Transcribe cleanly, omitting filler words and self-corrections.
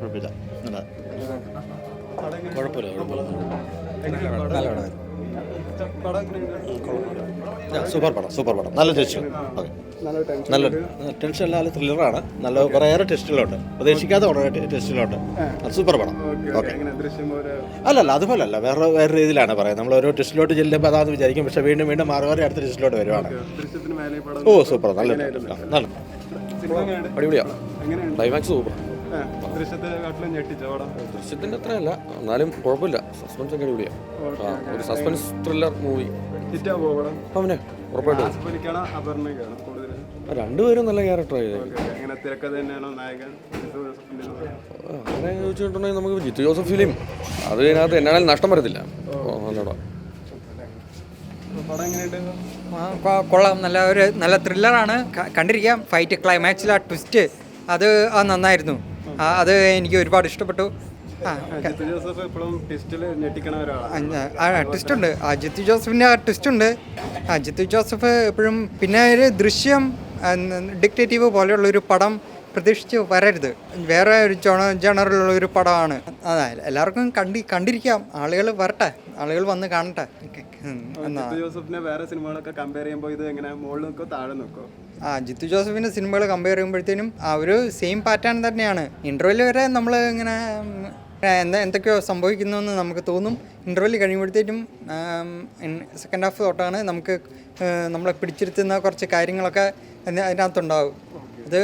കുഴപ്പമില്ല. നല്ല കുഴപ്പമില്ല. സൂപ്പർ പടം നല്ല ടെസ്റ്റ്. ഓക്കെ, നല്ല ടെൻഷൻ അല്ലാതെ ത്രില്ലറാണ്. നല്ല കുറേയേറെ ടെസ്റ്റുകളുണ്ട്, പ്രതീക്ഷിക്കാത്ത കുറേ ടെസ്റ്റുകളുണ്ട്. സൂപ്പർ പടം. ഓക്കെ, അല്ലല്ല അതുപോലല്ല, വേറെ രീതിയിലാണ് പറയുന്നത്. നമ്മൾ ഓരോ ടെസ്റ്റിലോട്ട് ചെല്ലുമ്പോൾ അതാണെന്ന് വിചാരിക്കും, പക്ഷേ വീണ്ടും വീണ്ടും മാറി അടുത്ത ടെസ്റ്റിലോട്ട് വരുവാണ്. ഓ സൂപ്പർ, നല്ല അടിപൊളിയാണ്. Climax super. ദൃശ്യത്തിൻ്റെ അത്രയല്ല, എന്നാലും കുഴപ്പമില്ല. സസ്പെൻസ് ഒക്കെ അടിപൊളിയാണ്. ഒരു സസ്പെൻസ് ത്രില്ലർ മൂവി. അവനെ ഉറപ്പായിട്ടും രണ്ടുപേരും നല്ല ക്യാരക്ടറായി. അങ്ങനെ ചോദിച്ചിട്ടുണ്ടെങ്കിൽ നമുക്ക് ജിത്തു ജോസഫ് ഫിലിം അത് ഇതിനകത്ത് എന്നാലും നഷ്ടം വരത്തില്ല. നല്ലോണം കൊള്ളാം. നല്ല ത്രില്ലറാണ്, കണ്ടിരിക്കാം. ഫൈറ്റ് ക്ലൈമാക്സിൽ ആ ട്വിസ്റ്റ് അത് നന്നായിരുന്നു. അത് എനിക്ക് ഒരുപാട് ഇഷ്ടപ്പെട്ടു. ട്വിസ്റ്റുണ്ട്, ജിത്തു ജോസഫിൻ്റെ ആ ട്വിസ്റ്റുണ്ട്. ജിത്തു ജോസഫ് എപ്പോഴും പിന്നെ ഒരു ദൃശ്യം ഡിക്റ്റേറ്റീവ് പോലെയുള്ളൊരു പടം പ്രതീക്ഷിച്ച് വരരുത്. വേറെ ഒരു ജണറിലുള്ള ഒരു പടമാണ്. അതാ എല്ലാവർക്കും കണ്ടിരിക്കാം. ആളുകൾ വരട്ടെ, ആളുകൾ വന്ന് കാണട്ടെ. ജിത്തു ജോസഫിൻ്റെ സിനിമകൾ കമ്പയർ ചെയ്യുമ്പോഴത്തേനും ആ ഒരു സെയിം പാറ്റേൺ തന്നെയാണ്. ഇൻ്റർവെൽ വരെ നമ്മൾ ഇങ്ങനെ എന്തൊക്കെയോ സംഭവിക്കുന്നു നമുക്ക് തോന്നും. ഇൻ്റർവെൽ കഴിയുമ്പോഴത്തേക്കും സെക്കൻഡ് ഹാഫ് തൊട്ടാണ് നമ്മളെ പിടിച്ചിരുത്തുന്ന കുറച്ച് കാര്യങ്ങളൊക്കെ അതിനകത്തുണ്ടാവും. അത്